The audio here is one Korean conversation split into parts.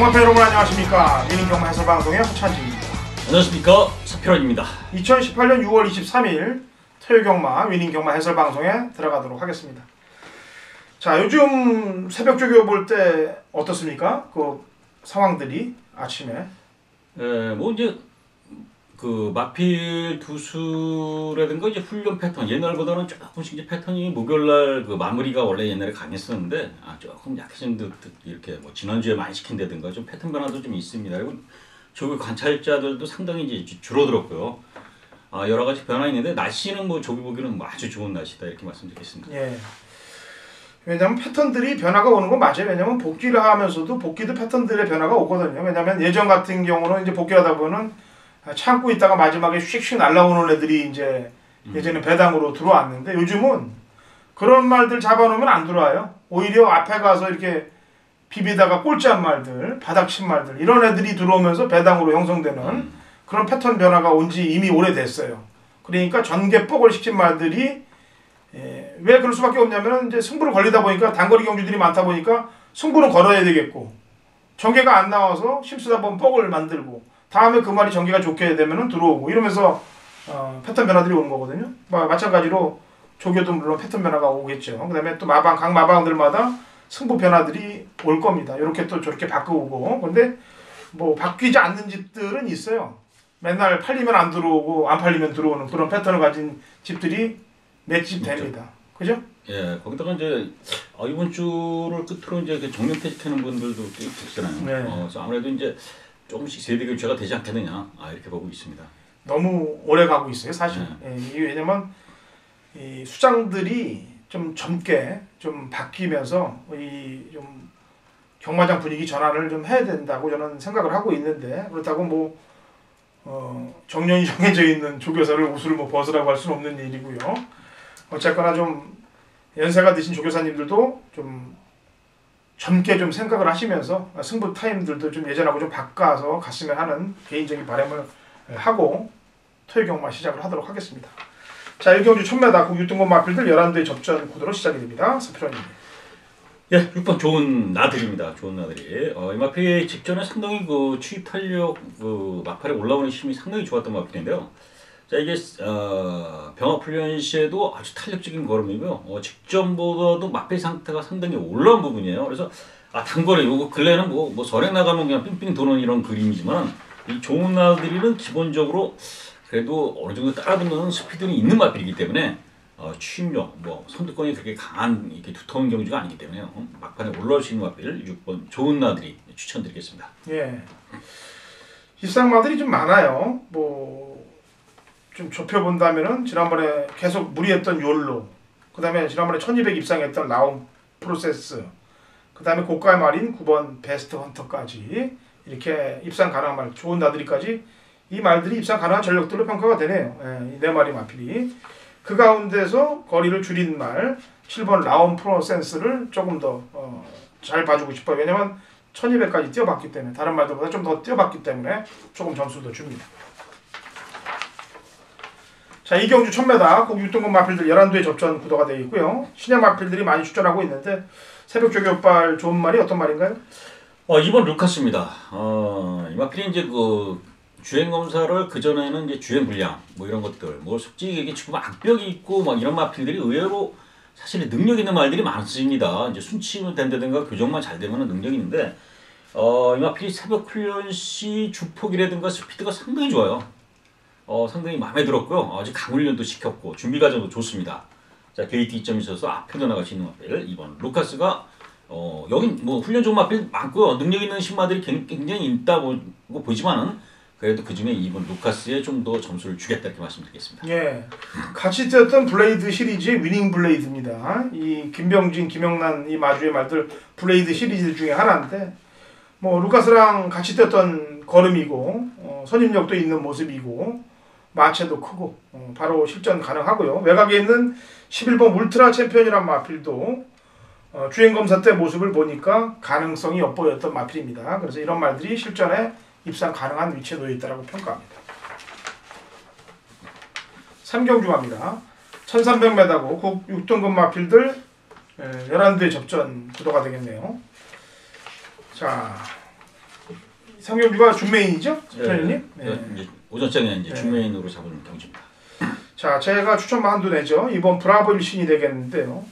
경마팬 여러분 안녕하십니까. 위닝경마 해설방송의 허찬지입니다. 안녕하십니까. 서필원입니다. 2018년 6월 23일 토요경마 위닝경마 해설방송에 들어가도록 하겠습니다. 자, 요즘 새벽조교 볼 때 어떻습니까? 그 상황들이 아침에. 뭐 이제 그 마필 투수라든가 이제 훈련 패턴 옛날보다는 조금씩 이제 패턴이 목요일날 그 마무리가 원래 옛날에 강했었는데 조금 약해진 듯 이렇게 뭐 지난주에 많이 시킨다든가 좀 패턴 변화도 좀 있습니다. 그리고 조교 관찰자들도 상당히 이제 줄어들었고요. 여러 가지 변화 있는데 날씨는 뭐 조기 보기는 뭐 아주 좋은 날씨다 이렇게 말씀드리겠습니다. 예. 왜냐면 패턴들이 변화가 오는 건 맞아요. 왜냐면 복귀를 하면서도 복귀도 패턴들의 변화가 오거든요. 왜냐면 예전 같은 경우는 이제 복귀하다 보면 참고 있다가 마지막에 휙휙 날라오는 애들이 이제 예전에 배당으로 들어왔는데 요즘은 그런 말들 잡아놓으면 안 들어와요. 오히려 앞에 가서 이렇게 비비다가 꼴찌한 말들, 바닥친 말들 이런 애들이 들어오면서 배당으로 형성되는 그런 패턴 변화가 온 지 이미 오래됐어요. 그러니까 전개폭을 시킨 말들이 왜 그럴 수밖에 없냐면 이제 승부를 걸리다 보니까 단거리 경주들이 많다 보니까 승부는 걸어야 되겠고 전개가 안 나와서 심수다 보면 뻑을 만들고 다음에 그 말이 전개가 좋게 되면은 들어오고 이러면서 패턴 변화들이 오는 거거든요. 마찬가지로 조교도 물론 패턴 변화가 오겠죠. 그 다음에 또 각 마방들마다 승부 변화들이 올 겁니다. 이렇게 또 저렇게 바꾸고. 근데 뭐 바뀌지 않는 집들은 있어요. 맨날 팔리면 안 들어오고 안 팔리면 들어오는 그런 패턴을 가진 집들이 몇 집 됩니다. 그죠? 예, 거기다가 이제 이번 주를 끝으로 이제 정년퇴직하는 분들도 꽤 계시잖아요. 네. 그래서 아무래도 이제 조금씩 세대 교체가 되지 않겠느냐 이렇게 보고 있습니다. 너무 오래 가고 있어요, 사실. 이게 왜냐면 이 수장들이 좀 젊게 좀 바뀌면서 이 좀 경마장 분위기 전환을 좀 해야 된다고 저는 생각을 하고 있는데 그렇다고 뭐 정년이 정해져 있는 조교사를 옷을 뭐 벗으라고 할 수는 없는 일이고요. 어쨌거나 좀 연세가 드신 조교사님들도 좀 젊게 좀 생각을 하시면서 승부 타임들도 좀 예전하고 좀 바꿔서 갔으면 하는 개인적인 바람을 하고 토요경마 시작을 하도록 하겠습니다. 자, 1경주 1000m 국 6등급 마필들 11대 접전 구도로 시작이 됩니다. 서필원입니다. 예, 6번 좋은 나들입니다. 좋은 나들이. 이 마필 직전에 상당히 그 추입 탄력 그 마팔에 올라오는 힘이 상당히 좋았던 마필인데요. 자, 이게 병합 훈련 시에도 아주 탄력적인 걸음이고요. 직전보다도 마필 상태가 상당히 올라온 부분이에요. 그래서 단거리 요거 근래는 뭐 서행 나가면 그냥 삥삥 도는 이런 그림이지만 이 좋은 나들이는 기본적으로 그래도 어느 정도 따라붙는 스피드는 있는 마필이기 때문에 추임력, 뭐 선두권이 그렇게 강한 이렇게 두터운 경주가 아니기 때문에 막판에 올라올 수 있는 마필 6번 좋은 나들이 추천드리겠습니다. 예, 입상마들이 좀 많아요. 좀 좁혀본다면은 지난번에 계속 무리했던 욜로, 그 다음에 지난번에 1200 입상했던 라움 프로세스, 그 다음에 고가의 말인 9번 베스트 헌터까지 이렇게 입상 가능한 말, 좋은 나들이까지 이 말들이 입상 가능한 전력들로 평가가 되네요. 이 네 마리 마필이. 그 가운데서 거리를 줄인 말 7번 라움 프로센스를 조금 더 잘 봐주고 싶어요. 왜냐면 1200까지 뛰어봤기 때문에 다른 말들보다 좀 더 뛰어봤기 때문에 조금 점수를 더 줍니다. 자, 이경주 1000m 국 6등급 마필들 11대 접전 구도가 되어 있고요. 신형 마필들이 많이 출전하고 있는데 새벽 조교발 좋은 말이 어떤 말인가요? 2번 루카스입니다. 이 마필이 이제 그 주행 검사를 그 전에는 이제 주행 불량 뭐 이런 것들 뭐 솔직히 이게 지금 악벽이 있고 막 이런 마필들이 의외로 사실 능력 있는 말들이 많습니다. 이제 순치면 된다든가 교정만 잘 되면 능력이 있는데 이 마필이 새벽 훈련 시 주폭이라든가 스피드가 상당히 좋아요. 상당히 마음에 들었고요. 아직 강훈련도 시켰고 준비 과정도 좋습니다. 자, 게이트 2점이 있어서 앞에도 나갈 수 있는 마필 2번 루카스가 여긴 뭐 훈련 좋은 마필 많고요. 능력 있는 신마들이 굉장히 있다고 보지만은 그래도 그 중에 2번 루카스에 좀 더 점수를 주겠다 이렇게 말씀드리겠습니다. 예, 같이 뛰었던 블레이드 시리즈의 위닝 블레이드입니다. 이 김병진, 김영란 이 마주의 말들 블레이드 시리즈 중에 하나인데 뭐 루카스랑 같이 뛰었던 걸음이고 선임력도 있는 모습이고 마체도 크고 바로 실전 가능하고요. 외곽에 있는 11번 울트라 챔피언이란 마필도 주행검사 때 모습을 보니까 가능성이 엿보였던 마필입니다. 그래서 이런 말들이 실전에 입상 가능한 위치에 놓여 있다고 평가합니다. 3경주 갑니다. 1300m고 국 6등급 마필들 11대 접전 구도가 되겠네요. 자, 상경주가 준메인이죠? 선생님? 네. 이제 오전장에 이제 준메인으로 잡은 경주입니다. 자, 제가 추천만 한두 내죠. 이번 브라보 일신이 되겠는데요.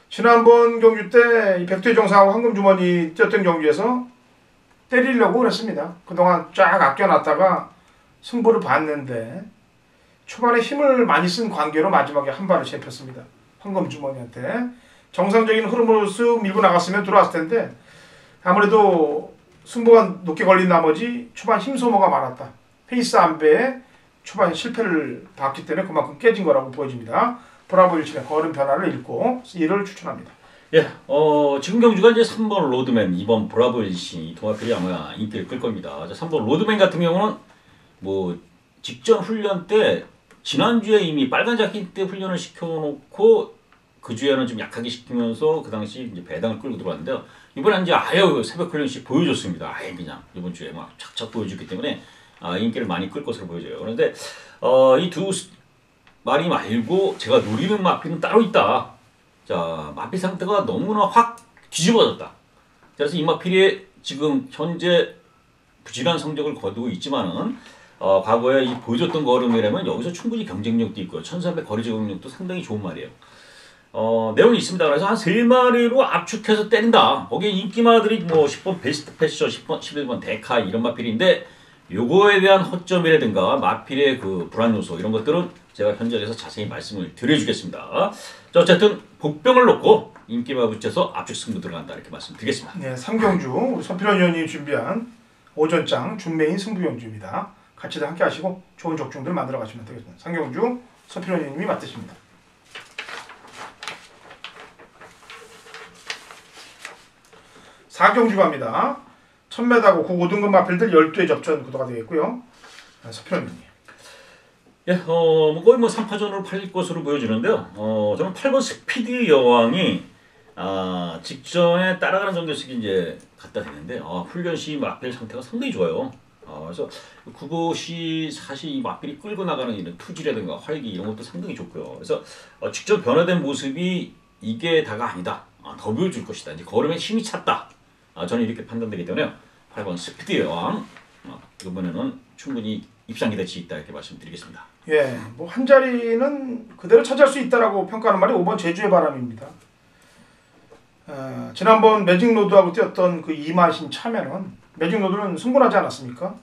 지난번 경주 때 이 백두정상하고 황금주머니 뛰었던 경주에서 때리려고 그랬습니다. 그동안 쫙 아껴놨다가 승부를 봤는데 초반에 힘을 많이 쓴 관계로 마지막에 한 발을 잡혔습니다. 황금주머니한테. 정상적인 흐름으로 쓱 밀고 나갔으면 들어왔을 텐데 아무래도 승부가 높게 걸린 나머지 초반 힘 소모가 많았다. 페이스 안배에 초반 실패를 봤기 때문에 그만큼 깨진 거라고 보여집니다. 브라보 일신의 걸음 변화를 읽고 이를 추천합니다. 예, 지금 경주가 이제 3번 로드맨, 2번 브라보 일신 이 동아필이 아마 인기를 끌 겁니다. 3번 로드맨 같은 경우는 뭐 직전 훈련 때 지난주에 이미 빨간 자켓 때 훈련을 시켜놓고 그 주에는 좀 약하게 시키면서 그 당시 이제 배당을 끌고 들어왔는데요. 이번에 이제 아예 새벽 훈련씩 보여줬습니다. 아예 그냥 이번 주에 막 착착 보여줬기 때문에 인기를 많이 끌 것으로 보여져요. 그런데 이 두 마리 말고 제가 노리는 마필은 따로 있다. 자, 마필 상태가 너무나 확 뒤집어졌다. 그래서 이 마필이 지금 현재 부진한 성적을 거두고 있지만은 과거에 이 보여줬던 걸음이라면 여기서 충분히 경쟁력도 있고요. 1300 거리 적응력도 상당히 좋은 말이에요. 내용이 있습니다. 그래서 한 3마리로 압축해서 때린다. 거기에 인기마들이 뭐 10번 베스트 패셔, 10번, 11번 데카 이런 마필인데 요거에 대한 허점이라든가 마필의 그 불안 요소 이런 것들은 제가 현장에서 자세히 말씀을 드려주겠습니다. 자, 어쨌든 복병을 놓고 인기마 붙여서 압축 승부 들어간다 이렇게 말씀드리겠습니다. 네, 3경주 우리 서필원 의원님이 준비한 오전장 준메인 승부경주입니다. 같이들 함께 하시고 좋은 적중들 만들어 가시면 되겠습니다. 3경주 서필원 의원님이 맡으십니다. 4경주 갑니다. 1000m고 9등급 마필들 12회 접전 구도가 되겠고요. 서필원 의원님. 예, 거의 뭐 3파전으로 팔릴 것으로 보여지는데요. 저는 8번 스피드 여왕이 직전에 따라가는 정도씩 이제 갖다 대는데 훈련 시 마필 상태가 상당히 좋아요. 그래서 그것이 사실 이 마필이 끌고 나가는 이런 투지라든가 활기 이런 것도 상당히 좋고요. 그래서 직접 변화된 모습이 이게 다가 아니다. 더 보여줄 것이다. 이제 걸음에 힘이 찼다. 저는 이렇게 판단되기 때문에 8번 스피드 여왕 이번에는 충분히 입상 기대치 있다 이렇게 말씀드리겠습니다. 예, 뭐 한 자리는 그대로 차지할 수 있다라고 평가하는 말이 5번 제주의 바람입니다. 지난번 매직로드하고 뛰었던 그 이마신 차면은 매직로드는 승분하지 않았습니까?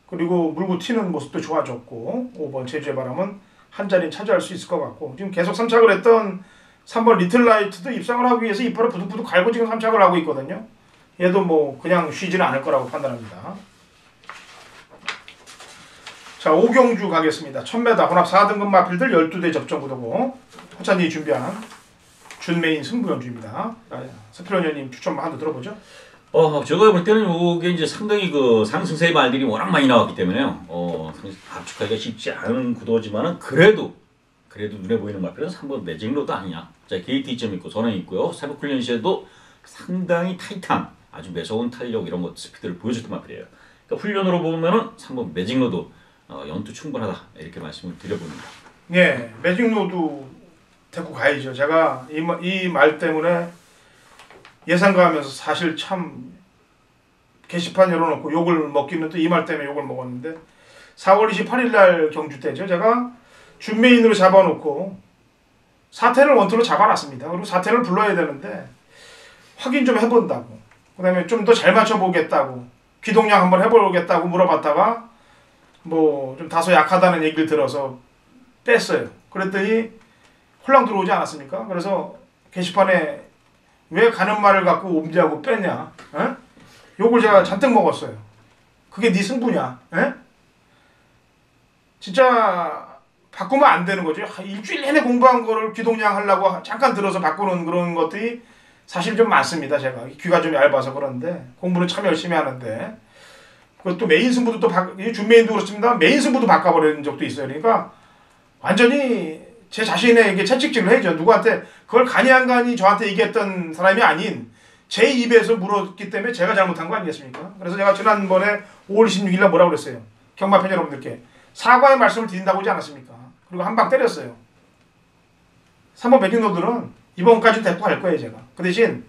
그리고 물고 튀는 모습도 좋아졌고 5번 제주의 바람은 한 자리는 차지할 수 있을 것 같고 지금 계속 3착을 했던 3번 리틀라이트도 입상을 하기 위해서 이빨을 부득부득 갈고 지금 3착을 하고 있거든요. 얘도 뭐 그냥 쉬지는 않을 거라고 판단합니다. 자, 5경주 가겠습니다. 1000m 혼합 4등급 마필들 12대 접전 구도고 호찬이 준비한 준메인 승부경주입니다. 서필원 의원님 추천만 한번 들어보죠. 제가 볼 때는 이게 이제 상당히 그 상승세의 말들이 워낙 많이 나왔기 때문에요. 압축하기가 쉽지 않은 구도지만은 그래도 눈에 보이는 마필은 3번 매직로드 아니냐. 자, 게이트 2점 있고 전원 있고요. 새벽 훈련 시에도 상당히 타이트한 아주 매서운 탄력 이런 것 스피드를 보여줬던 마필이에요. 그러니까 훈련으로 보면은 3번 매직로드 연투 충분하다 이렇게 말씀을 드려봅니다. 예, 매직로드 데리고 가야죠. 제가 이 말 때문에 예상가하면서 사실 참 게시판 열어놓고 욕을 먹기는 또 이 말 때문에 욕을 먹었는데 4월 28일 날 경주 때죠. 제가 준메인으로 잡아놓고 4텐을 원투로 잡아놨습니다. 그리고 4텐을 불러야 되는데 확인 좀 해본다고 그 다음에 좀 더 잘 맞춰보겠다고 기동량 한번 해보겠다고 물어봤다가 뭐 좀 다소 약하다는 얘기를 들어서 뺐어요. 그랬더니 홀랑 들어오지 않았습니까? 그래서 게시판에 왜 가는 말을 갖고 옴지하고 뺐냐? 에? 욕을 제가 잔뜩 먹었어요. 그게 네 승부냐? 에? 진짜 바꾸면 안 되는 거죠. 일주일 내내 공부한 거를 기동량 하려고 잠깐 들어서 바꾸는 그런 것들이 사실 좀 많습니다. 제가 귀가 좀 얇아서 그런데 공부는 참 열심히 하는데 그것도 메인 승부도 또 준메인도 그렇습니다. 메인 승부도 바꿔버리는 적도 있어요. 그러니까 완전히 제 자신에게 채찍질을 해야죠. 누구한테 그걸 간이 안 간이 저한테 얘기했던 사람이 아닌 제 입에서 물었기 때문에 제가 잘못한 거 아니겠습니까? 그래서 제가 지난번에 5월 26일 날 뭐라고 그랬어요? 경마팬 여러분들께 사과의 말씀을 드린다고 하지 않았습니까? 그리고 한 방 때렸어요. 3번 매직노들은 이번까지 데리고 갈 거예요. 제가. 그 대신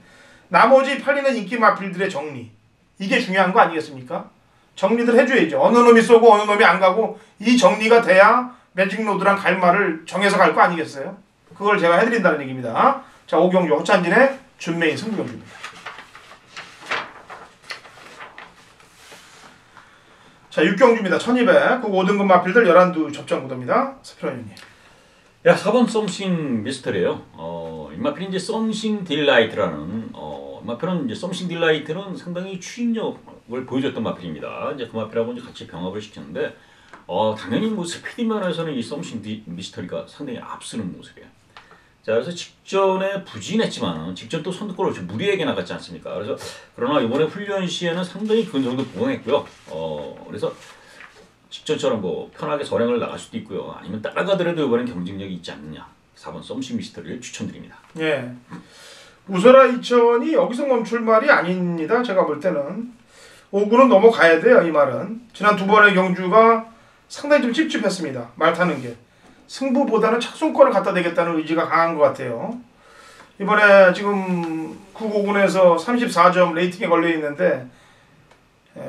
나머지 팔리는 인기 마필들의 정리 이게 중요한 거 아니겠습니까? 정리들 해줘야죠. 어느 놈이 쏘고 어느 놈이 안 가고 이 정리가 돼야 매직로드랑 갈 말을 정해서 갈 거 아니겠어요? 그걸 제가 해드린다는 얘기입니다. 자, 오경주 허찬진의 준메인 승부경주입니다. 자, 6경주입니다. 1200 그 5등급 마필들 11두 접전 구도입니다. 서필원님. 야, 4번 썸씽 미스터리예요. 이 마필이 이제 썸씽 딜라이트라는 이 마필은 이제 썸씽 딜라이트는 상당히 추진력을 보여줬던 마필입니다. 이제 그 마필하고 이제 같이 병합을 시켰는데 당연히 뭐 스피드 면에서는 이 썸씽 미스터리가 상당히 앞서는 모습이에요. 자, 그래서 직전에 부진했지만 직전 또 선두골을 좀 무리하게 나갔지 않습니까? 그러나 이번에 훈련 시에는 상당히 근성도 보강했고요. 그래서 직전처럼 뭐 편하게 선행을 나갈 수도 있고요. 아니면 따라가더라도 이번엔 경쟁력이 있지 않느냐. 4번 썸씽 미스터리를 추천드립니다. 예. 우소라 2000이 여기서 멈출 말이 아닙니다. 제가 볼 때는 5구는 넘어가야 돼요. 이 말은 지난 두 번의 경주가 상당히 좀 찝찝했습니다. 말 타는 게 승부보다는 착순권을 갖다 대겠다는 의지가 강한 것 같아요. 이번에 지금 9고군에서 34점 레이팅에 걸려 있는데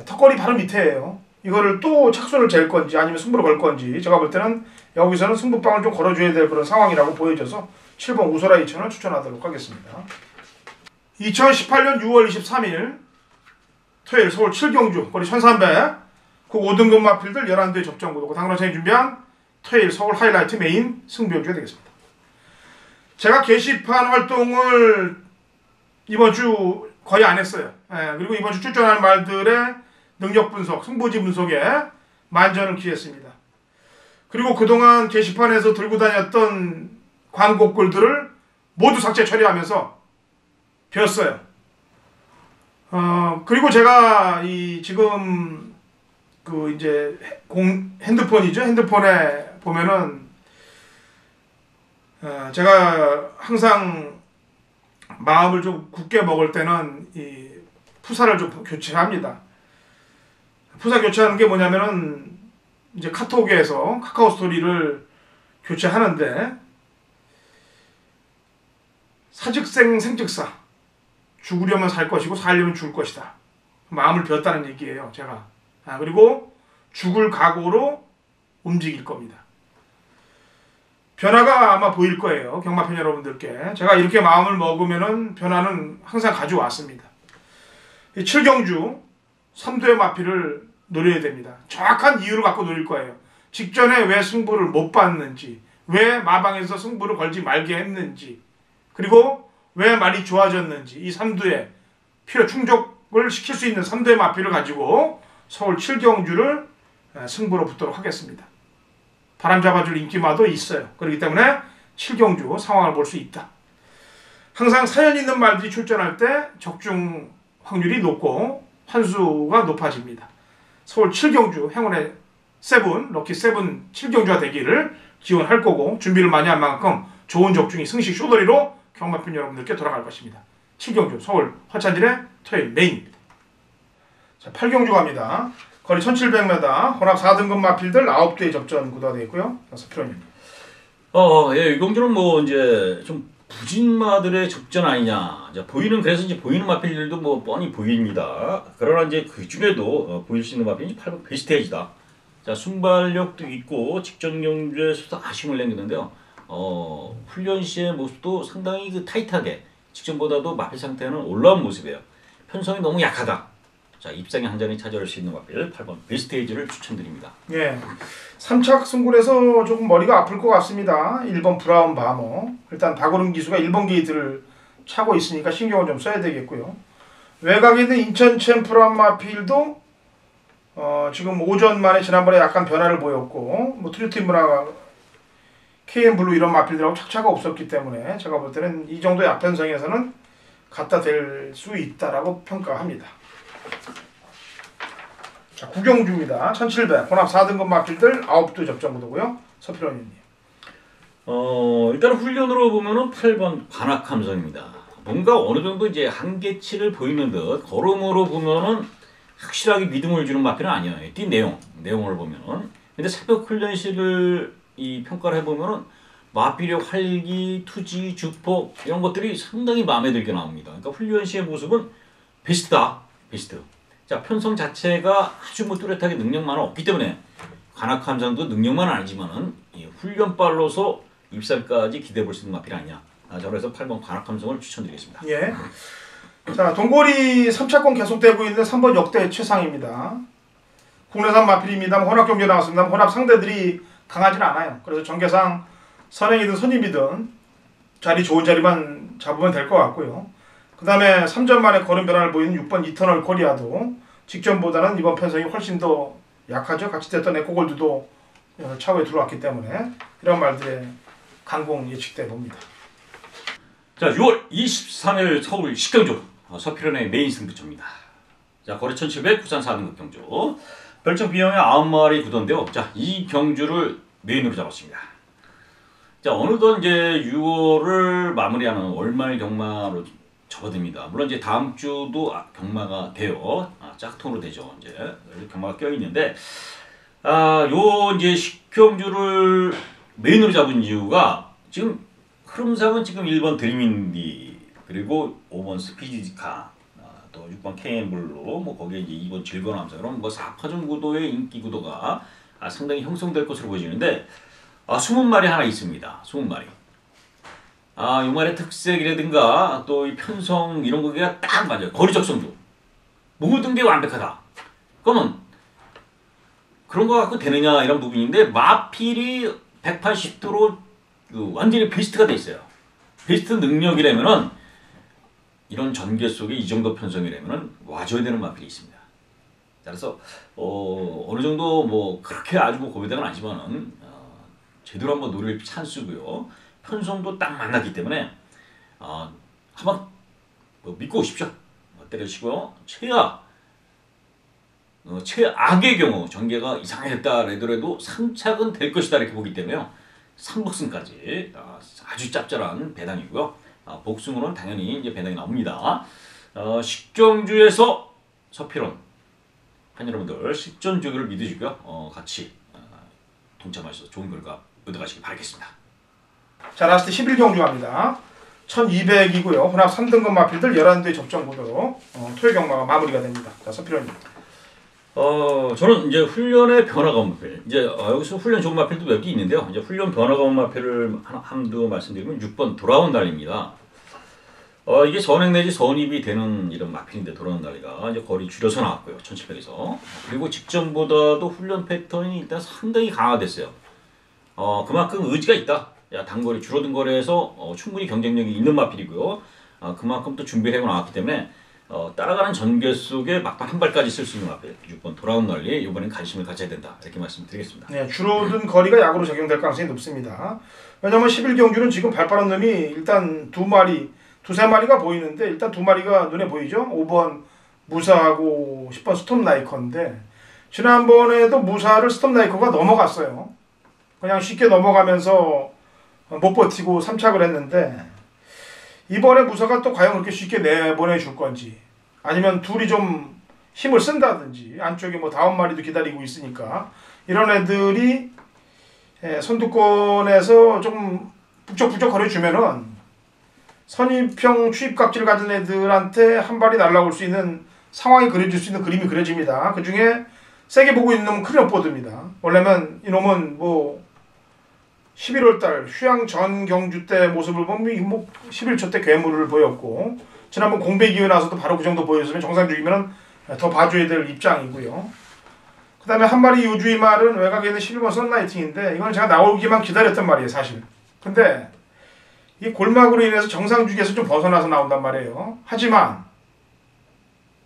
턱걸이 바로 밑에예요. 이거를 또 착순을 잴 건지 아니면 승부를 걸 건지 제가 볼 때는 여기서는 승부빵을 좀 걸어줘야 될 그런 상황이라고 보여져서 7번 우소라 2000을 추천하도록 하겠습니다. 2018년 6월 23일 토요일 서울 7경주 거리 1300 그 5등급 마필들 11두의 접전구도고 당로천이 준비한 토요일 서울 하이라이트 메인 승부경주가 되겠습니다. 제가 게시판 활동을 이번 주 거의 안 했어요. 그리고 이번 주 출전할 말들의 능력 분석, 승부지 분석에 만전을 기했습니다. 그리고 그동안 게시판에서 들고 다녔던 광고글들을 모두 삭제 처리하면서 배웠어요. 그리고 제가 지금 이제 핸드폰이죠. 핸드폰에 보면은 제가 항상 마음을 좀 굳게 먹을 때는 이 푸사를 좀 교체합니다. 푸사 교체하는 게 뭐냐면은 이제 카톡에서 카카오 스토리를 교체하는데 사즉생 생즉사 죽으려면 살 것이고 살려면 죽을 것이다. 마음을 비웠다는 얘기예요. 제가. 그리고 죽을 각오로 움직일 겁니다. 변화가 아마 보일 거예요. 경마팬 여러분들께. 제가 이렇게 마음을 먹으면은 변화는 항상 가져왔습니다. 이 7경주 3두의 마필을 노려야 됩니다. 정확한 이유를 갖고 노릴 거예요. 직전에 왜 승부를 못 봤는지, 왜 마방에서 승부를 걸지 말게 했는지, 그리고 왜 말이 좋아졌는지 이 3두의 필요 충족을 시킬 수 있는 3두의 마필을 가지고 서울 7경주를 승부로 붙도록 하겠습니다. 바람 잡아줄 인기마도 있어요. 그렇기 때문에 7경주 상황을 볼 수 있다. 항상 사연 있는 말들이 출전할 때 적중 확률이 높고 환수가 높아집니다. 서울 7경주 행운의 세븐, 럭키 세븐 7경주가 되기를 기원할 거고 준비를 많이 한 만큼 좋은 적중이 승식 쇼더리로 경마팬 여러분들께 돌아갈 것입니다. 7경주 서울 허찬진의 토요일 메인입니다. 자, 8경주 갑니다. 거리 1700m, 혼합 4등급 마필들 9대의 접전 구도가 되어 있고요. 서필원님. 예, 이 경주는 뭐 이제 좀 부진마들의 접전 아니냐. 자, 그래서 이제 보이는 마필들도 뭐 뻔히 보입니다. 그러나 이제 그 중에도 보일 수 있는 마필이 8번 베스트에이지다. 자, 순발력도 있고 직전 경주에서도 아쉬움을 남겼는데요. 훈련 시의 모습도 상당히 타이트하게 직전보다도 마필 상태는 올라온 모습이에요. 편성이 너무 약하다. 자, 입상의 한 잔이 찾아올 수 있는 마필 8번 베스트에이지를 추천드립니다. 예, 3착 승굴에서 조금 머리가 아플 것 같습니다. 1번 브라운 바머. 일단 박오름 기수가 1번 게이트를 차고 있으니까 신경을 좀 써야 되겠고요. 외곽에 있는 인천 챔프란 마필도 지금 오전 만에 지난번에 약간 변화를 보였고 뭐 트리티브나 KM블루 이런 마필들하고 착차가 없었기 때문에 제가 볼 때는 이 정도의 앞편성에서는 갖다 댈 수 있다라고 평가합니다. 자, 구경주입니다. 1700 혼합 4등급 마필들 9두 접전 구도고요. 서필원님. 일단 훈련으로 보면은 8번 관악함성입니다. 뭔가 어느 정도 이제 한계치를 보이는 듯 걸음으로 보면은 확실하게 믿음을 주는 마필은 아니에요. 뛴 내용을 보면은. 근데 새벽 훈련실을 평가를 해보면은 마필의 활기, 투지, 주포 이런 것들이 상당히 마음에 들게 나옵니다. 그러니까 훈련 시의 모습은 베스트다. 베스트. 자, 편성 자체가 아주 뭐 뚜렷하게 능력만은 없기 때문에 관악함상도 능력만은 아니지만은 이 훈련발로서 입살까지 기대해 볼 수 있는 마필이 아니냐. 자, 그래서 8번 관악함성을 추천드리겠습니다. 예. 자, 동고리 3차권 계속되고 있는 3번 역대 최상입니다. 국내산 마필입니다. 혼합 경기에 나왔습니다. 혼합 상대들이 강하진 않아요. 그래서 전개상 선행이든 선임이든 좋은 자리만 잡으면 될 것 같고요. 그 다음에 3전 만에 걸음 변화를 보이는 6번 이터널 코리아도 직전보다는 이번 편성이 훨씬 더 약하죠. 같이 됐던 에코골드도 차후에 들어왔기 때문에 이런 말들의 강공 예측돼 봅니다. 자, 6월 23일 서울 10경주 서필원의 메인 승부처입니다. 자, 거리 1700 부산 4등급 경주. 별점 비용의 9마리 구던데요. 자, 이 경주를 메인으로 잡았습니다. 자, 어느덧 이제 6월을 마무리하는 월말 경마로 접어듭니다. 물론 이제 다음 주도 경마가 돼요. 짝퉁으로 되죠. 이제 경마가 껴 있는데, 요 이제 10경주를 메인으로 잡은 이유가 지금 흐름상은 지금 1번 드림인디 그리고 5번 스피디카 또 6번 KM블루 뭐 거기에 이제 2번 즐거운 함성 그럼 뭐 4파전 구도의 인기 구도가 상당히 형성될 것으로 보여지는데 20마리 하나 있습니다. 20마리. 이 말의 특색이라든가 또 이 편성 이런 거기가 딱 맞아요. 거리 적성도 모든 게 완벽하다. 그러면 그런 거 갖고 되느냐 이런 부분인데 마필이 180도로 완전히 베스트가 돼 있어요. 베스트 능력이라면은 이런 전개 속에 이 정도 편성이라면은 와줘야 되는 마필이 있습니다. 그래서 어느 정도 뭐 그렇게 아주 뭐 고배당은 아니지만은 제대로 한번 노릴 찬스고요. 편성도 딱 만났기 때문에 한번 믿고 오십시오. 때려주시고요. 최악의 경우 전개가 이상했다 하더라도 3착은 될 것이다 이렇게 보기 때문에요. 3복승까지 아주 짭짤한 배당이고요. 복승으로는 당연히 이제 배당이 나옵니다. 식경주에서 서필원 fan 여러분들 식전 주기를 믿으시고요. 같이 동참하셔서 좋은 결과 얻어가시기 바라겠습니다. 자, 라스트 11경주 갑니다. 1200이고요. 혼합 3등급 마필들 11대의 접전 구도로 토요 경마가 마무리가 됩니다. 자, 서필원입니다. 저는 이제 훈련의 변화가 온 마필. 이제 여기서 훈련 좋은 마필도 몇 개 있는데요. 이제 훈련 변화가 온 마필을 한두 말씀드리면 6번 돌아온 날입니다. 이게 선행 내지 선입이 되는 이런 마필인데 돌아온 날이가 이제 거리 줄여서 나왔고요. 1700에서. 그리고 직전보다도 훈련 패턴이 일단 상당히 강화됐어요. 그만큼 의지가 있다. 단거리 줄어든 거리에서 충분히 경쟁력이 있는 마필이고요. 그만큼 또 준비를 해고 나왔기 때문에 따라가는 전개 속에 막판 한 발까지 쓸 수 있는 마필 6번 돌아온 날리 이번엔 관심을 가져야 된다 이렇게 말씀드리겠습니다. 네, 줄어든 거리가 약으로 적용될 가능성이 높습니다. 왜냐하면 11경주는 지금 발빠른 놈이 일단 두세 마리가 보이는데 일단 두 마리가 눈에 보이죠. 5번 무사하고 10번 스톱나이커인데 지난번에도 무사를 스톱나이커가 넘어갔어요. 그냥 쉽게 넘어가면서 못 버티고 3착을 했는데 이번에 무사가 또 과연 그렇게 쉽게 내보내줄 건지 아니면 둘이 좀 힘을 쓴다든지 안쪽에 뭐 다음 마리도 기다리고 있으니까 이런 애들이 선두권에서 좀 북적북적 거려주면은 선입형 추입각질 가진 애들한테 한 발이 날아올 수 있는 상황이 그려질 수 있는 그림이 그려집니다. 그 중에 세게 보고 있는 놈은 크리어포드입니다. 원래는 이놈은 뭐 11월달 휴양 전 경주 때 모습을 보면 뭐 11초 때 괴물을 보였고 지난번 공백이후 나서도 바로 그 정도 보였으면 정상적이면 더 봐줘야 될 입장이고요. 그 다음에 한 마리 요주의 말은 외곽에 있는 11번 썬라이팅인데 이건 제가 나오기만 기다렸단 말이에요 사실. 근데 이 골막으로 인해서 정상주기에서 좀 벗어나서 나온단 말이에요. 하지만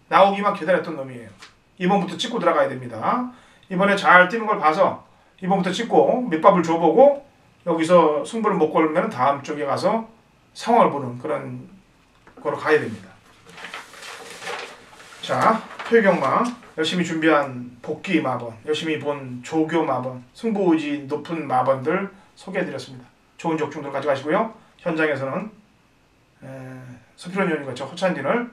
나오기만 기다렸던 놈이에요. 이번부터 찍고 들어가야 됩니다. 이번에 잘 뛰는 걸 봐서 이번부터 찍고 밑밥을 줘보고 여기서 승부를 못 걸면 다음 쪽에 가서 상황을 보는 그런 거로 가야 됩니다. 자, 토요경마 열심히 준비한 복귀 마번, 열심히 본 조교 마번, 승부의지 높은 마번들 소개해드렸습니다. 좋은 적중들 가져가시고요. 현장에서는 서필원 의원님과 저 호찬진을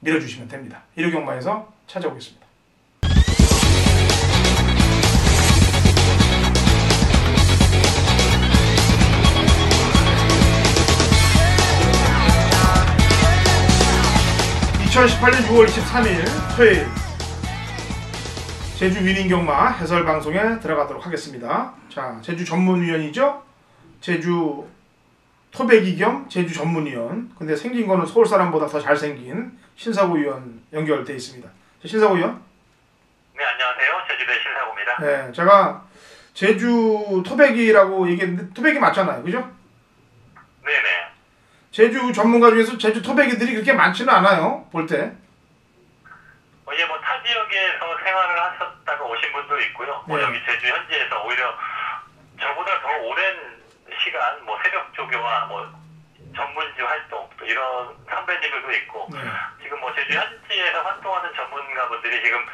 밀어주시면 됩니다. 1호 경마에서 찾아오겠습니다. 2018년 6월 23일 토요일 제주 위닝경마 해설 방송에 들어가도록 하겠습니다. 자, 제주 전문위원이죠. 제주 토백이 겸 제주 전문위원. 근데 생긴 거는 서울 사람보다 더 잘생긴 신사구 위원 연결돼 있습니다. 신사구 위원. 네, 안녕하세요. 제주도의 신사구입니다. 네, 제가 제주 토백이라고 얘기했는데 토백이 맞잖아요, 그죠? 네네. 제주 전문가 중에서 제주 토백이들이 그렇게 많지는 않아요, 볼 때. 이제 뭐 타 지역에서 생활을 하셨다가 오신 분도 있고요. 뭐 네. 여기 제주 현지에서 오히려 저보다 더 오랜 시간 뭐 새벽 조교와 뭐 전문지 활동 또 이런 선배님들도 있고 네. 지금 뭐 제주 현지에서 활동하는 전문가분들이 지금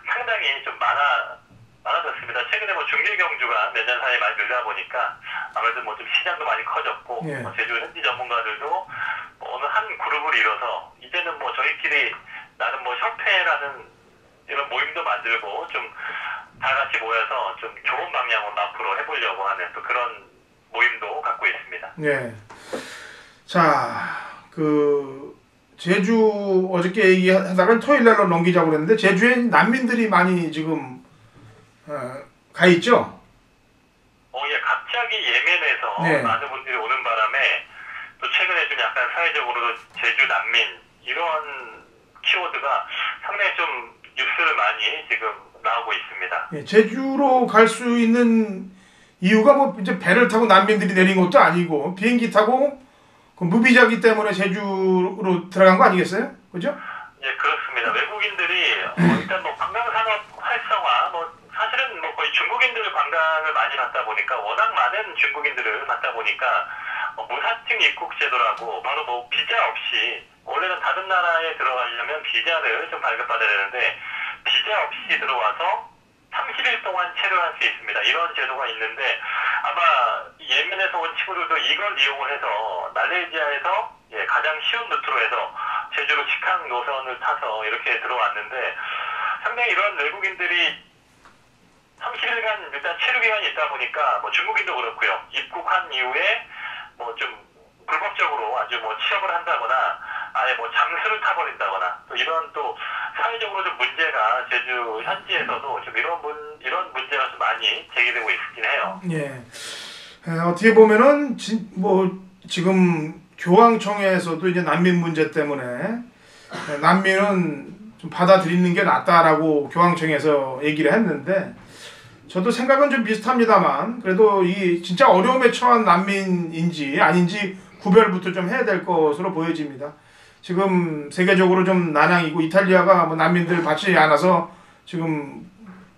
상당히 좀 많아졌습니다. 최근에 뭐 중계 경주가 몇 년 사이에 많이 늘다 보니까 아무래도 뭐 좀 시장도 많이 커졌고 네. 뭐 제주 현지 전문가들도 뭐 어느 한 그룹을 이뤄서 이제는 뭐 저희끼리 나는 뭐 협회라는 이런 모임도 만들고 좀 다 같이 모여서 좀 좋은 방향으로 앞으로 해보려고 하는 또 그런 모임도 갖고 있습니다. 네. 자, 제주 어저께 얘기하다가 토요일 날로 넘기자고 그랬는데 제주에 난민들이 많이 지금 가 있죠. 예, 갑자기 예멘에서 네. 많은 분들이 오는 바람에 또 최근에 좀 약간 사회적으로도 제주 난민 이런 키워드가 상당히 좀 뉴스를 많이 지금 나오고 있습니다. 예, 제주로 갈 수 있는 이유가 뭐 이제 배를 타고 난민들이 내린 것도 아니고 비행기 타고 그 무비자기 때문에 제주로 들어간 거 아니겠어요? 그죠? 예, 그렇습니다. 외국인들이 일단 뭐 관광산업 활성화, 뭐 사실은 뭐 거의 중국인들 관광을 많이 받다 보니까 워낙 많은 중국인들을 받다 보니까 무사증 입국 제도라고 바로 뭐 비자 없이 원래는 다른 나라에 들어가려면 비자를 좀 발급받아야 되는데 비자 없이 들어와서 30일 동안 체류할 수 있습니다. 이런 제도가 있는데 아마 예멘에서 온 친구들도 이걸 이용을 해서 말레이시아에서 가장 쉬운 루트로 해서 제주로 직항 노선을 타서 이렇게 들어왔는데 상당히 이런 외국인들이 30일간 일단 체류 기간이 있다 보니까 뭐 중국인도 그렇고요. 입국한 이후에 뭐 좀 불법적으로 아주 뭐 취업을 한다거나 아예 뭐 잠수를 타버린다거나 또 이런 또 사회적으로 좀 문제가 제주 현지에서도 좀 이런 문제가 좀 많이 제기되고 있긴 해요. 예. 어떻게 보면은 지금 교황청에서도 이제 난민 문제 때문에 난민은 좀 받아들이는 게 낫다라고 교황청에서 얘기를 했는데 저도 생각은 좀 비슷합니다만 그래도 이 진짜 어려움에 처한 난민인지 아닌지 구별부터 좀 해야 될 것으로 보여집니다. 지금 세계적으로 좀 난항이고 이탈리아가 뭐 난민들 받지 않아서 지금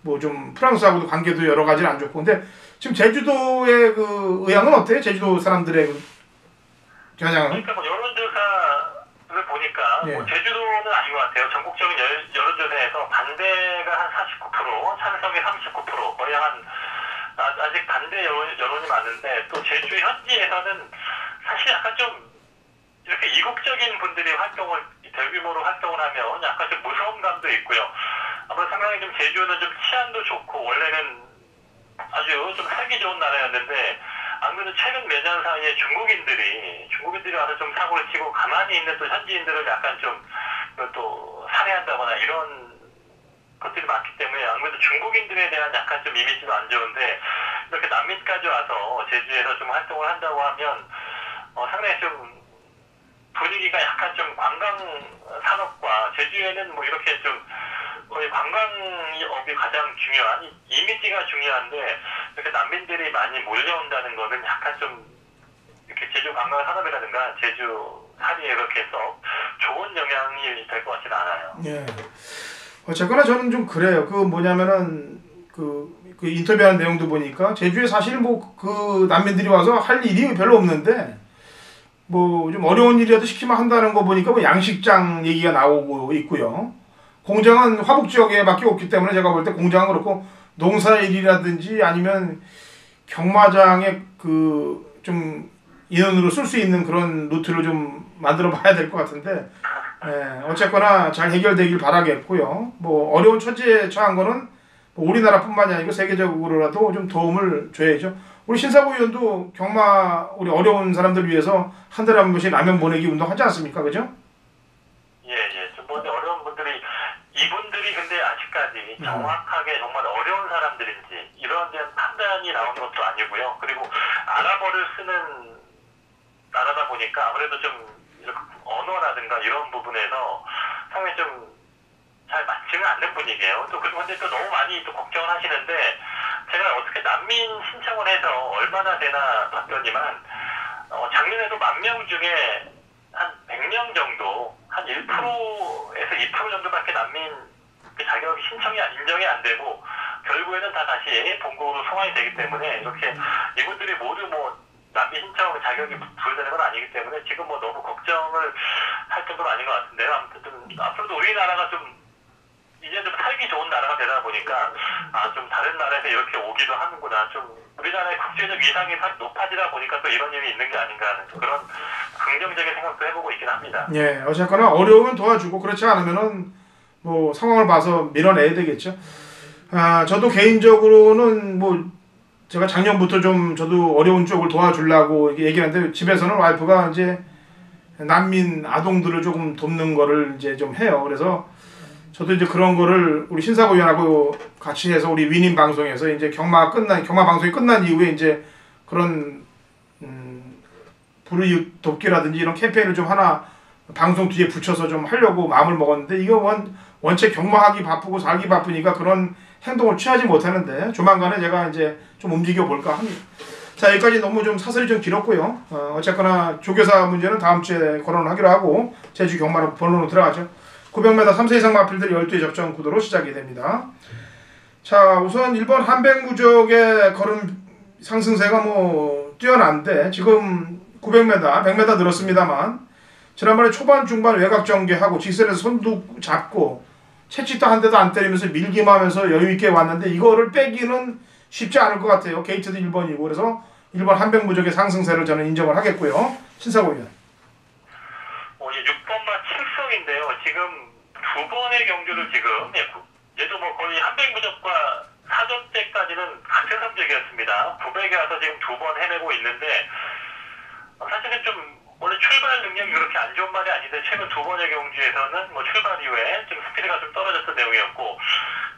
뭐 좀 프랑스하고도 관계도 여러 가지는 안 좋고 근데 지금 제주도의 그 의향은 어때요? 제주도 사람들의 그 겨냥은? 그러니까 뭐 여론조사를 보니까 예. 뭐 제주도는 아닌 것 같아요. 전국적인 여론조사에서 반대가 한 49%, 찬성이 39%, 거의 아직 반대 여론이 많은데 또 제주 현지에서는 사실 약간 좀 이렇게 이국적인 분들이 대규모로 활동을 하면 약간 좀 무서운 감도 있고요. 아무래도 상당히 좀 제주는 좀 치안도 좋고 원래는 아주 좀 살기 좋은 나라였는데 아무래도 최근 몇 년 사이에 중국인들이 와서 좀 사고를 치고 가만히 있는 또 현지인들을 약간 좀 또 살해한다거나 이런 것들이 많기 때문에 아무래도 중국인들에 대한 약간 좀 이미지도 안 좋은데 이렇게 난민까지 와서 제주에서 좀 활동을 한다고 하면 상당히 좀 분위기가 약간 좀 관광 산업과 제주에는 뭐 이렇게 좀 거의 관광업이 가장 중요한 이미지가 중요한데 이렇게 난민들이 많이 몰려온다는 거는 약간 좀 이렇게 제주 관광 산업이라든가 제주 살이에 이렇게 해서 좋은 영향이 될 것 같지는 않아요. 예. 어쨌거나 저는 좀 그래요. 뭐냐면은 그 인터뷰하는 내용도 보니까 제주에 사실 뭐 그 난민들이 와서 할 일이 별로 없는데 뭐 좀 어려운 일이라도 시키면 한다는 거 보니까 뭐 양식장 얘기가 나오고 있고요. 공장은 화북 지역에밖에 없기 때문에 제가 볼 때 공장은 그렇고 농사일이라든지 아니면 경마장에 좀 인원으로 쓸 수 있는 그런 루트를 좀 만들어 봐야 될 것 같은데 어쨌거나 잘 해결되길 바라겠고요. 뭐 어려운 처지에 처한 거는 뭐 우리나라뿐만이 아니고 세계적으로라도 좀 도움을 줘야죠. 우리 신사구 의원도 우리 어려운 사람들 위해서 한 달에 한 번씩 라면 보내기 운동 하지 않습니까? 그죠? 예. 뭐 사람들이 정확하게 정말 어려운 사람들인지 이런 데는 판단이 나오는 것도 아니고요. 그리고 아랍어를 쓰는 나라다 보니까 아무래도 좀 이렇게 언어라든가 이런 부분에서 상당히 좀 잘 맞지는 않는 분위기예요. 또 그리고 근데 또 너무 많이 또 걱정을 하시는데 제가 어떻게 난민 신청을 해서 얼마나 되나 봤더니만 작년에도 10,000명 중에 한 100명 정도, 한 1%에서 2% 정도밖에 난민 그 자격 신청이 인정이 안 되고 결국에는 다 다시 본국으로 송환이 되기 때문에 이렇게 이분들이 모두 뭐 난민 신청 자격이 부여되는 건 아니기 때문에 지금 뭐 너무 걱정을 할 정도는 아닌 것 같은데요. 아무튼 좀 앞으로도 우리나라가 좀 이제 좀 살기 좋은 나라가 되다 보니까 좀 다른 나라에서 이렇게 오기도 하는구나. 좀 우리나라의 국제적 위상이 높아지다 보니까 또 이런 일이 있는 게 아닌가 하는 그런 긍정적인 생각도 해보고 있긴 합니다. 예, 어쨌거나 어려우면 도와주고 그렇지 않으면은 뭐 상황을 봐서 밀어내야 되겠죠. 저도 개인적으로는 뭐 제가 작년부터 좀 저도 어려운 쪽을 도와주려고 이렇게 얘기를 하는데 집에서는 와이프가 이제 난민 아동들을 조금 돕는 거를 이제 좀 해요. 그래서 저도 이제 그런 거를 우리 신사고위원하고 같이 해서 우리 위님 방송에서 이제 경마 방송이 끝난 이후에 이제 그런 불우이웃 돕기라든지 이런 캠페인을 좀 하나 방송 뒤에 붙여서 좀 하려고 마음을 먹었는데 이거 원체 경마하기 바쁘고 살기 바쁘니까 그런 행동을 취하지 못하는데 조만간에 제가 이제 좀 움직여 볼까 합니다. 자, 여기까지 너무 좀 사설이 좀 길었고요. 어쨌거나 조교사 문제는 다음 주에 거론을 하기로 하고 제주 경마로 본론으로 들어가죠. 900m 3세 이상 마필들 12회 접전 구도로 시작이 됩니다. 자, 우선 일본 한백무적의 걸음 상승세가 뭐 뛰어난데 지금 900m, 100m 늘었습니다만 지난번에 초반 중반 외곽 전개하고 직선에서 손도 잡고 채찍도 한 대도 안 때리면서 밀기만 하면서 여유있게 왔는데 이거를 빼기는 쉽지 않을 것 같아요. 게이트도 1번이고 그래서 일본 한백무적의 상승세를 저는 인정을 하겠고요. 신사고위원. 6번마 7성인데요. 지금 두 번의 경주를 지금 얘도 뭐 거의 한백무적과 사전 때까지는 같은 성적이었습니다. 900에 와서 지금 두 번 헤매고 있는데 사실은 좀 원래 출발 능력이 그렇게 안 좋은 말이 아닌데 최근 두 번의 경주에서는 뭐 출발 이후에 좀 스피드가 좀 떨어졌던 내용이었고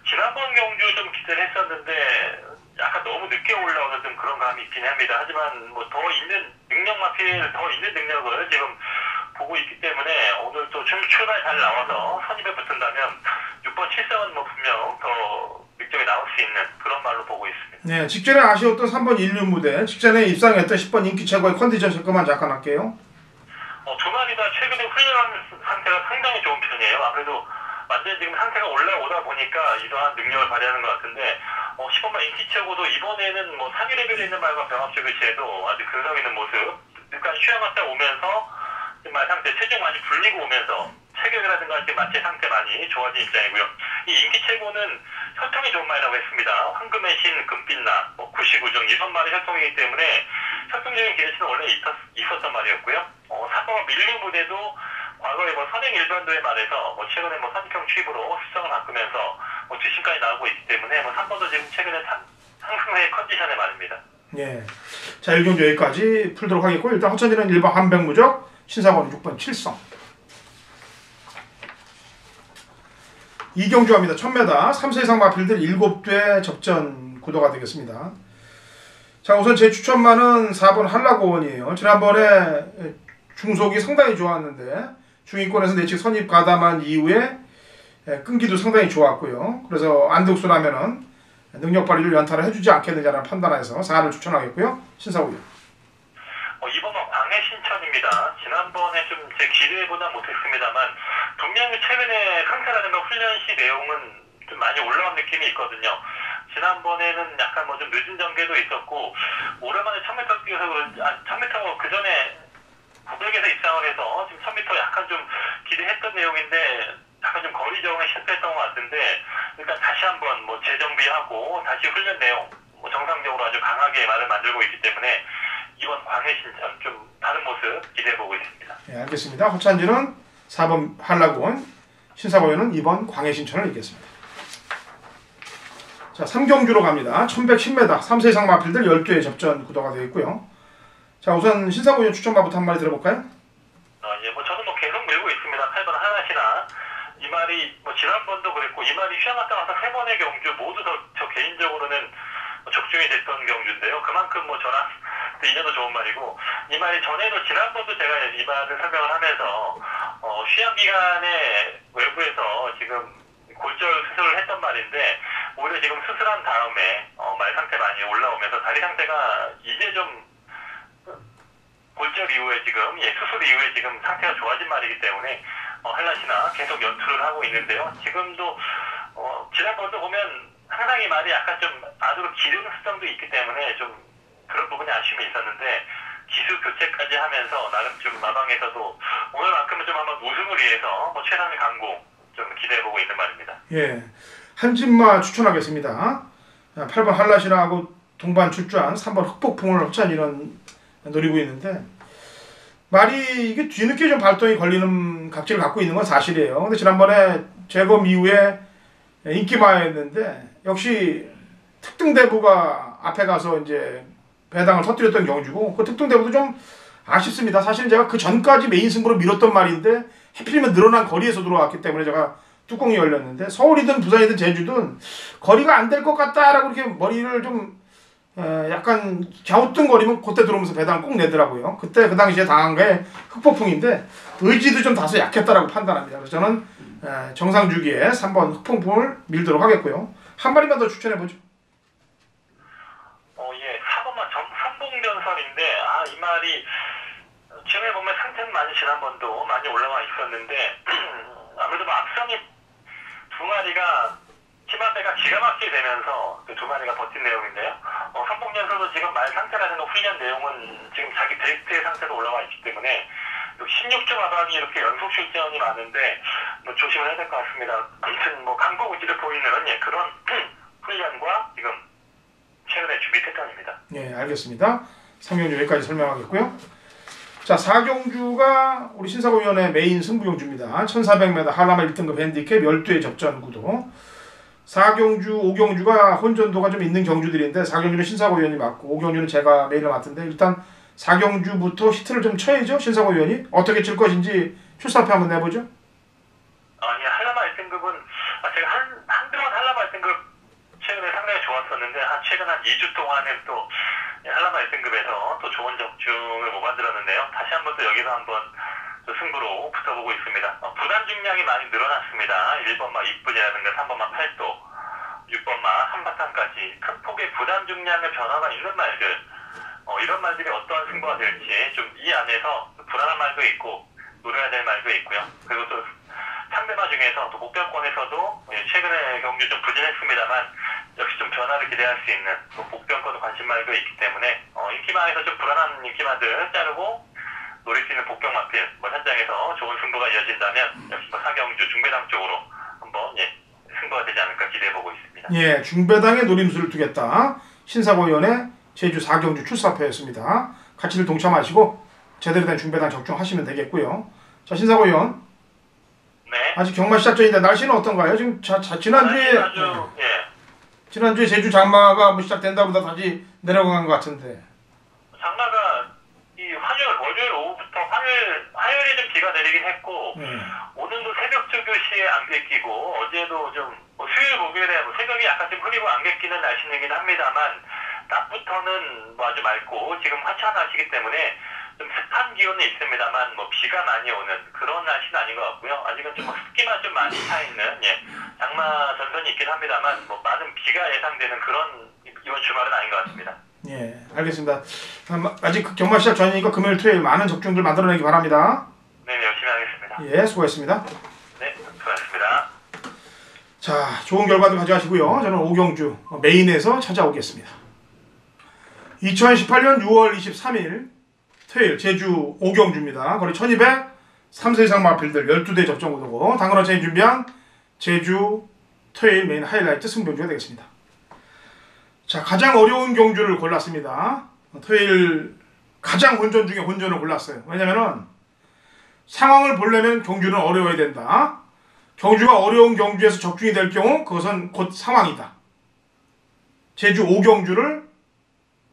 지난번 경주 좀 기대를 했었는데 약간 너무 늦게 올라오는 좀 그런 감이 있긴 합니다. 하지만 뭐 더 있는 능력 마필 더 있는 능력을 지금 보고 있기 때문에 오늘 또 출발 잘 나와서 선입에 붙은다면 6번 7성은 뭐 분명 더 득점이 나올 수 있는 그런 말로 보고 있습니다. 네, 직전에 아쉬웠던 3번 1류 무대, 직전에 입상했던 10번 인기 최고의 컨디션 체크만 잠깐 할게요. 두 마리 다 최근에 훈련하는 상태가 상당히 좋은 편이에요. 아무래도 완전히 지금 상태가 올라오다 보니까 이러한 능력을 발휘하는 것 같은데 10번만 인기 최고도 이번에는 뭐 상위 레벨에 있는 말과 병합적 위치에도 아주 근성 있는 모습 약간 휴양 갔다 오면서 말 상태 체중 많이 불리고 오면서 체격이라든가 마체 상태 많이 좋아진 입장이고요. 이 인기 최고는 혈통이 좋은 말이라고 했습니다. 황금의 신, 금빛나, 구시구중 이런 말이 혈통이기 때문에 혈통적인 기대치는 원래 있었던 말이었고요. 3번 밀류 무대도 과거에 뭐 선행 일반도에 말해서 최근에 선입형 취입으로 수성을 바꾸면서 주심까지 나오고 있기 때문에 3번도 지금 최근에 상승의 컨디션에 말입니다. 예. 자, 1경주 여기까지 풀도록 하겠고 일단 허천지는 1번 한백무적, 신사고는 6번 7성. 2경주 합니다. 1000m 3세 이상 마필들 7대 접전 구도가 되겠습니다. 자, 우선 제 추천마는 4번 한라고원이에요. 지난번에 중속이 상당히 좋았는데 중위권에서 내측 선입 가담한 이후에 끈기도 상당히 좋았고요. 그래서 안득수라면은 능력 발휘를 연타를 해주지 않겠느냐라는 판단에서 4를 추천하겠고요. 신사고요. 이번은 광해 신천입니다. 지난번에 좀 제 기대보다 못했습니다만 분명히 최근에 상태라든가 훈련 시 내용은 좀 많이 올라온 느낌이 있거든요. 지난번에는 약간 좀 늦은 전개도 있었고 오랜만에 1000m 뛰어서 1000m 그 전에 900에서 입상을 해서 지금 1000m 약간 좀 기대했던 내용인데 약간 좀 거리 적응에 실패했던 것 같은데 일단 다시 한번 재정비하고 다시 훈련 내용 정상적으로 아주 강하게 말을 만들고 있기 때문에 이번 광해 신천 좀 다른 모습 기대해보고 있습니다. 네, 알겠습니다. 허찬지는 4번 한라고원, 신사고요는 2번 광해 신천을 읽겠습니다. 자, 3경주로 갑니다. 1110m 3세 이상 마필들 12회 접전 구도가 되어 있고요. 자, 우선 신사고요 추천마부터 한 마디 들어볼까요? 저는 계속 밀고 있습니다. 8번 하나시나 이 말이 지난번도 그랬고 이 말이 휘어갔다 와서 세 번의 경주 모두 저 개인적으로는 적중이 됐던 경주인데요. 그만큼 뭐 저랑 인연도 좋은 말이고 이 말이 전에도 지난번도 제가 이 말을 설명을 하면서 휴양 기간에 외부에서 지금 골절 수술을 했던 말인데 오히려 지금 수술한 다음에 말 상태 많이 올라오면서 다리 상태가 이제 좀 골절 이후에 지금 수술 이후에 지금 상태가 좋아진 말이기 때문에 한라시나 계속 연투를 하고 있는데요. 지금도 지난번도 보면 항상 이 말이 약간 좀 안으로 기르는 습성도 있기 때문에 좀 그런 부분이 아쉬움이 있었는데 기수 교체까지 하면서 나름 좀 마방에서도 오늘만큼은 좀 한번 우승을 위해서 최선을 강구 좀 기대해보고 있는 말입니다. 예, 한진마 추천하겠습니다. 8번 한라시라하고 동반 출주한 3번 흑폭풍을 흡찬 이런 노리고 있는데 말이 이게 뒤늦게 좀 발동이 걸리는 각질을 갖고 있는 건 사실이에요. 근데 지난번에 재검 이후에 인기마였는데 역시 특등대부가 앞에 가서 이제 배당을 터뜨렸던 경주고 그 특등대부도 좀 아쉽습니다. 사실 제가 그 전까지 메인 승부로 밀었던 말인데 하필이면 늘어난 거리에서 들어왔기 때문에 제가 뚜껑이 열렸는데 서울이든 부산이든 제주든 거리가 안 될 것 같다라고 이렇게 머리를 좀 약간 갸우뚱거리면 그때 들어오면서 배당을 꼭 내더라고요. 그때 그 당시에 당한 게 흑폭풍인데 의지도 좀 다소 약했다라고 판단합니다. 그래서 저는 정상주기에 3번 흑폭풍을 밀도록 하겠고요. 한 마리만 더 추천해보죠. 예, 4번만 선봉전선인데 이 말이 최근에 보면 상태는 많이 지난번도 많이 올라와 있었는데 아무래도 앞선이 두 마리가 팀안배가 기가 막히게 되면서 그 두 마리가 버틴 내용인데요. 선봉전선도 지금 말 상태라든가 훈련 내용은 지금 자기 베스트의 상태로 올라와 있기 때문에 16주 마방이 이렇게 연속 출전이 많은데 조심을 해야 될 것 같습니다. 아무튼 강고 의지를 보이는 그런 훈련과 지금 최근에 준비 패턴입니다. 네, 알겠습니다. 3경주 여기까지 설명하겠고요. 자, 4경주가 우리 신사고위원회 메인 승부경주입니다. 1400m 한라마 1등급 핸디캡 12회 접전 구도. 4경주, 5경주가 혼전도가 좀 있는 경주들인데 4경주는 신사고위원이 맡고 5경주는 제가 메인을 맡은데 일단 4경주부터 히트를 좀 쳐야죠. 신사고위원이 어떻게 칠 것인지 출사표 한번 내보죠. 예, 한라마 1등급은 제가 한동안 한라마 1등급 최근에 상당히 좋았었는데 최근 한 2주 동안은 또 한라마 1등급에서 또 좋은 적중을 못 만들었는데요. 다시 한번 또 여기서 한번 또 승부로 붙어보고 있습니다. 부담 중량이 많이 늘어났습니다. 1번마 2분이라든가 3번마 8도, 6번마 한바탕까지 큰 폭의 부담 중량의 변화가 있는 말들 이런 말들이 어떠한 승부가 될지 좀 이 안에서 불안한 말도 있고 노려야 될 말도 있고요. 그리고 또 상대마 중에서 또 복병권에서도 최근에 경주 좀 부진했습니다만 역시 좀 변화를 기대할 수 있는 복병권 관심말도 있기 때문에 인기마에서 좀 불안한 인기마들 자르고 노릴 수 있는 복병마필 현장에서 좋은 승부가 이어진다면 역시 사경주 중배당 쪽으로 한번 승부가 되지 않을까 기대해보고 있습니다. 예, 중배당에 노림수를 두겠다. 신사고위원회 제주 4경주 출사표였습니다. 같이들 동참하시고 제대로 된 중배당 적중하시면 되겠고요. 자, 신사고위원. 네. 아직 경마 시작전인데 날씨는 어떤가요? 지금 지난주에 지난주에 제주 장마가 시작된다고 다시 내려간 것 같은데. 장마가 이 월요일 오후부터 화요일에 좀 비가 내리긴 했고 오늘도 새벽 조교시에 안개 끼고 어제도 좀 수요일 목요일에 새벽이 약간 좀 흐리고 안개 끼는 날씨이긴 합니다만 낮부터는 아주 맑고 지금 화창한 날씨이기 때문에 좀 습한 기온은 있습니다만 비가 많이 오는 그런 날씨는 아닌 것 같고요. 아직은 좀 습기만 좀 많이 차 있는 장마 전선이 있긴 합니다만 많은 비가 예상되는 그런 이번 주말은 아닌 것 같습니다. 예, 알겠습니다. 아직 경마 시작 전이니까 금요일, 토요일 많은 적중들 만들어내기 바랍니다. 네, 열심히 하겠습니다. 예, 수고했습니다. 네, 수고하셨습니다. 자, 좋은 결과도 가져가시고요. 저는 오경주 메인에서 찾아오겠습니다. 2018년 6월 23일 토요일 제주 오경주입니다. 거리 1200 3세 이상 마필들 12대 접전구도고 당근어체이 준비한 제주 토요일 메인 하이라이트 승부경주가 되겠습니다. 자, 가장 어려운 경주를 골랐습니다. 토요일 가장 혼전 중에 혼전을 골랐어요. 왜냐면은 상황을 보려면 경주는 어려워야 된다. 경주가 어려운 경주에서 적중이 될 경우 그것은 곧 상황이다. 제주 5경주를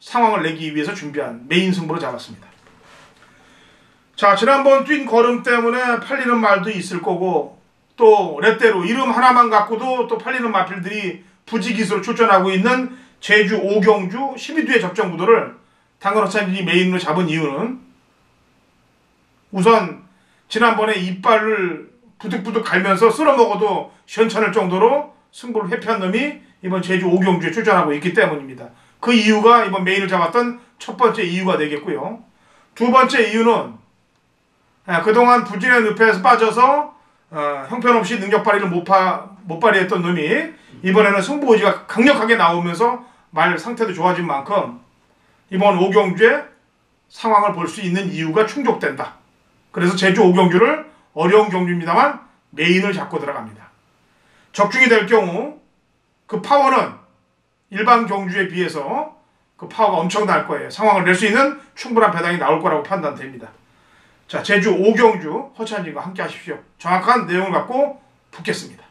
상황을 내기 위해서 준비한 메인 승부로 잡았습니다. 자, 지난번 뛴 걸음 때문에 팔리는 말도 있을 거고 또 렛대로 이름 하나만 갖고도 또 팔리는 마필들이 부지기수로 출전하고 있는 제주 오경주 12두의 접전구도를 당근호찬진이 메인으로 잡은 이유는 우선 지난번에 이빨을 부득부득 갈면서 쓸어먹어도 시원찮을 정도로 승부를 회피한 놈이 이번 제주 오경주에 출전하고 있기 때문입니다. 그 이유가 이번 메인을 잡았던 첫 번째 이유가 되겠고요. 두 번째 이유는 그동안 부진의 늪에서 빠져서 형편없이 능력 발휘를 못 발휘했던 놈이 이번에는 승부 의지가 강력하게 나오면서 말 상태도 좋아진 만큼 이번 오경주의 상황을 볼 수 있는 이유가 충족된다. 그래서 제주 오경주를 어려운 경주입니다만 메인을 잡고 들어갑니다. 적중이 될 경우 그 파워는 일반 경주에 비해서 그 파워가 엄청날 거예요. 상황을 낼 수 있는 충분한 배당이 나올 거라고 판단됩니다. 자, 제주 오경주 허찬진과 함께 하십시오. 정확한 내용을 갖고 붙겠습니다.